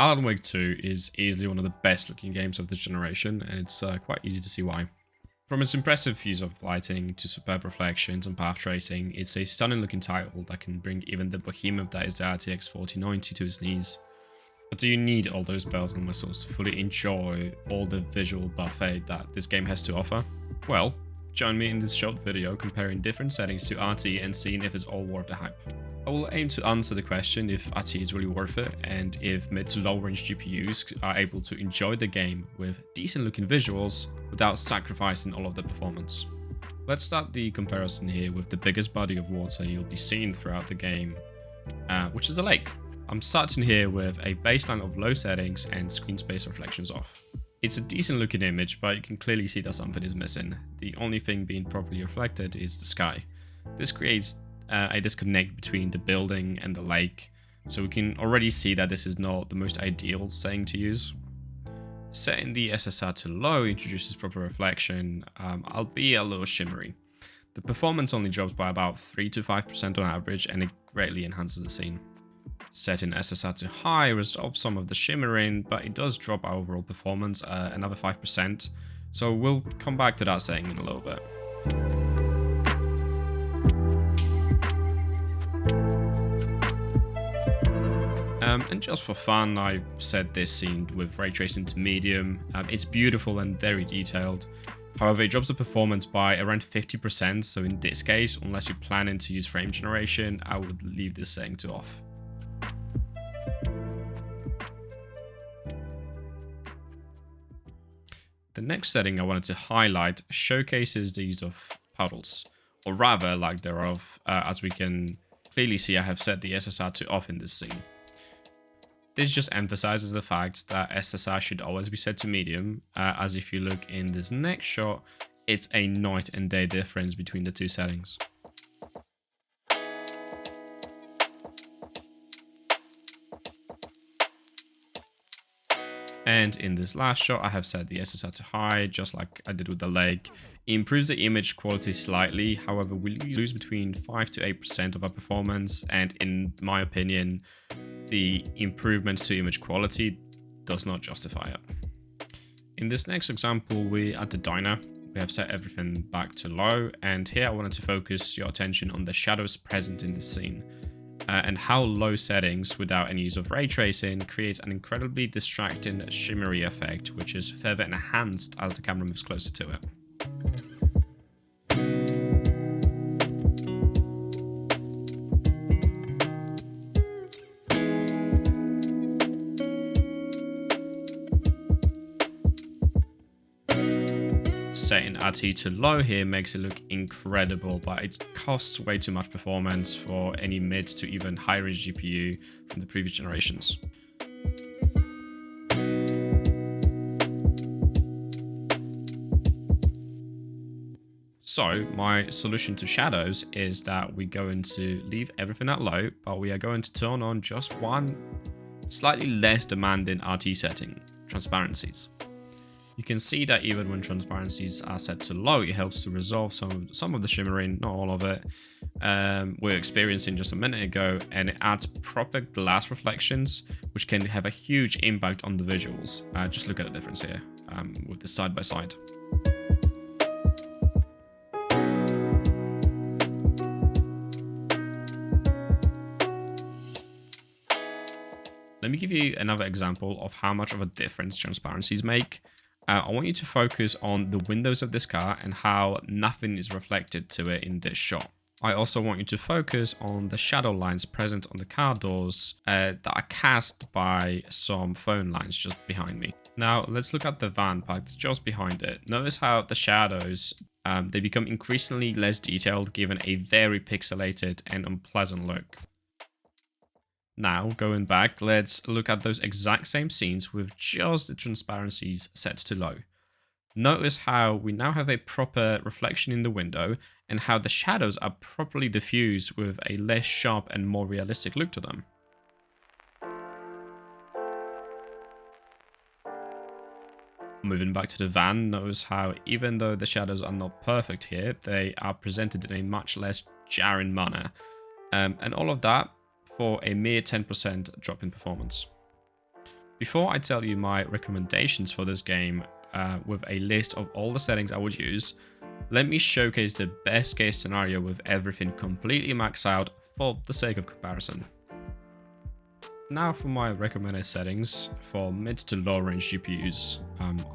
Alan Wake 2 is easily one of the best looking games of this generation, and it's quite easy to see why. From its impressive use of lighting to superb reflections and path tracing, it's a stunning looking title that can bring even the behemoth that is the RTX 4090 to its knees. But do you need all those bells and whistles to fully enjoy all the visual buffet that this game has to offer? Well, join me in this short video comparing different settings to RT and seeing if it's all worth the hype. I will aim to answer the question if RT is really worth it, and if mid to low range GPUs are able to enjoy the game with decent looking visuals without sacrificing all of the performance. Let's start the comparison here with the biggest body of water you'll be seeing throughout the game, which is the lake. I'm starting here with a baseline of low settings and screen space reflections off. It's a decent looking image, but you can clearly see that something is missing. The only thing being properly reflected is the sky. This creates a disconnect between the building and the lake, so we can already see that this is not the most ideal setting to use. Setting the SSR to low introduces proper reflection, albeit a little shimmery. The performance only drops by about 3 to 5% on average, and it greatly enhances the scene. Setting SSR to high resolves some of the shimmering, but it does drop our overall performance another 5%, so we'll come back to that setting in a little bit. And just for fun, I set this scene with ray tracing to medium. It's beautiful and very detailed. However, it drops the performance by around 50%, so in this case, unless you're planning to use frame generation, I would leave this setting to off. The next setting I wanted to highlight showcases the use of puddles, or rather lack thereof, as we can clearly see I have set the SSR to off in this scene. This just emphasizes the fact that SSR should always be set to medium, as if you look in this next shot, it's a night and day difference between the two settings. And in this last shot, I have set the SSR to high, just like I did with the lake. It improves the image quality slightly, however, we lose between 5 to 8% of our performance, and in my opinion, the improvements to image quality does not justify it. In this next example, we're at the diner. We have set everything back to low, and here I wanted to focus your attention on the shadows present in the scene. And how low settings without any use of ray tracing creates an incredibly distracting shimmery effect, which is further enhanced as the camera moves closer to it. Setting RT to low here makes it look incredible, but it costs way too much performance for any mid to even high range GPU from the previous generations. So my solution to shadows is that we're going to leave everything at low, but we are going to turn on just one slightly less demanding RT setting, transparencies. You can see that even when transparencies are set to low, it helps to resolve some of the shimmering, not all of it, we're experiencing just a minute ago, and it adds proper glass reflections, which can have a huge impact on the visuals. Just look at the difference here with this side by side. Let me give you another example of how much of a difference transparencies make. I want you to focus on the windows of this car and how nothing is reflected to it in this shot. I also want you to focus on the shadow lines present on the car doors that are cast by some phone lines just behind me. Now let's look at the van parked just behind it. Notice how the shadows, they become increasingly less detailed given a very pixelated and unpleasant look. Now, going back, let's look at those exact same scenes with just the transparencies set to low. Notice how we now have a proper reflection in the window and how the shadows are properly diffused with a less sharp and more realistic look to them. Moving back to the van, notice how even though the shadows are not perfect here, they are presented in a much less jarring manner. And all of that for a mere 10% drop in performance. Before I tell you my recommendations for this game with a list of all the settings I would use, let me showcase the best case scenario with everything completely maxed out for the sake of comparison. Now for my recommended settings for mid to low range GPUs.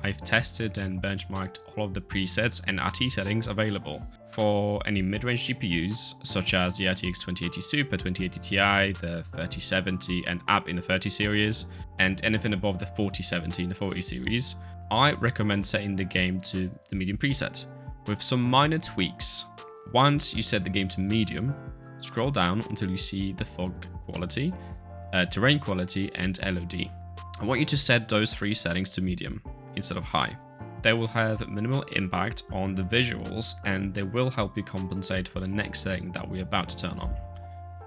I've tested and benchmarked all of the presets and RT settings available. For any mid-range GPUs, such as the RTX 2080 Super, 2080 Ti, the 3070 and up in the 30 series, and anything above the 4070 in the 40 series, I recommend setting the game to the medium preset, with some minor tweaks. Once you set the game to medium, scroll down until you see the fog quality, terrain quality and LOD. I want you to set those three settings to medium instead of high. They will have minimal impact on the visuals and they will help you compensate for the next setting that we're about to turn on.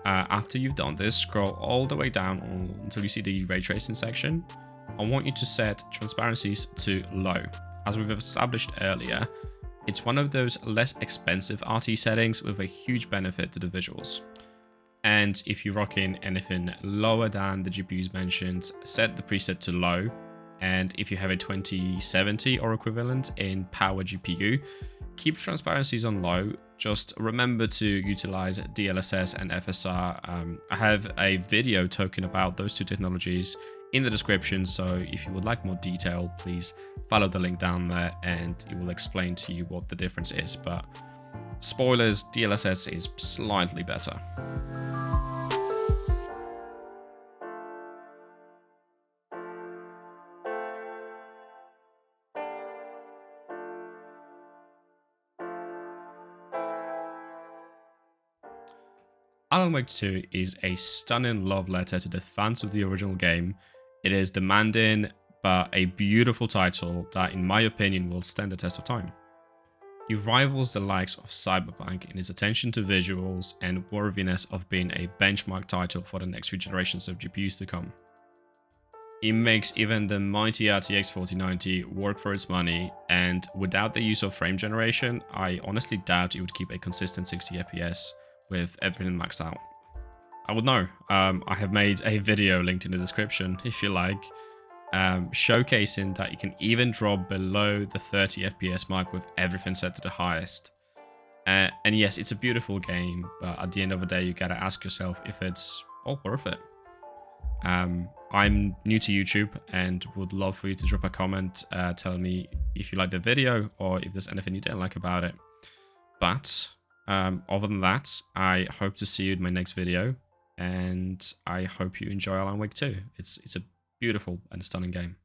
After you've done this, scroll all the way down until you see the ray tracing section. I want you to set transparencies to low. As we've established earlier, it's one of those less expensive RT settings with a huge benefit to the visuals. And if you're rocking anything lower than the GPUs mentioned, set the preset to low. And if you have a 2070 or equivalent in power GPU, keep transparencies on low. Just remember to utilize DLSS and FSR. I have a video talking about those two technologies in the description, so if you would like more detail, please follow the link down there and it will explain to you what the difference is. But spoilers, DLSS is slightly better. Alan Wake 2 is a stunning love letter to the fans of the original game. It is demanding, but a beautiful title that, in my opinion, will stand the test of time. It rivals the likes of Cyberpunk in its attention to visuals and worthiness of being a benchmark title for the next few generations of GPUs to come. It makes even the mighty RTX 4090 work for its money, and without the use of frame generation, I honestly doubt it would keep a consistent 60 FPS with everything maxed out. I would know. I have made a video linked in the description if you like, showcasing that you can even drop below the 30 FPS mark with everything set to the highest. And yes, it's a beautiful game, but at the end of the day, you gotta ask yourself if it's all worth it. I'm new to YouTube and would love for you to drop a comment telling me if you liked the video or if there's anything you didn't like about it. But other than that, I hope to see you in my next video, and I hope you enjoy Alan Wake 2. It's a beautiful and stunning game.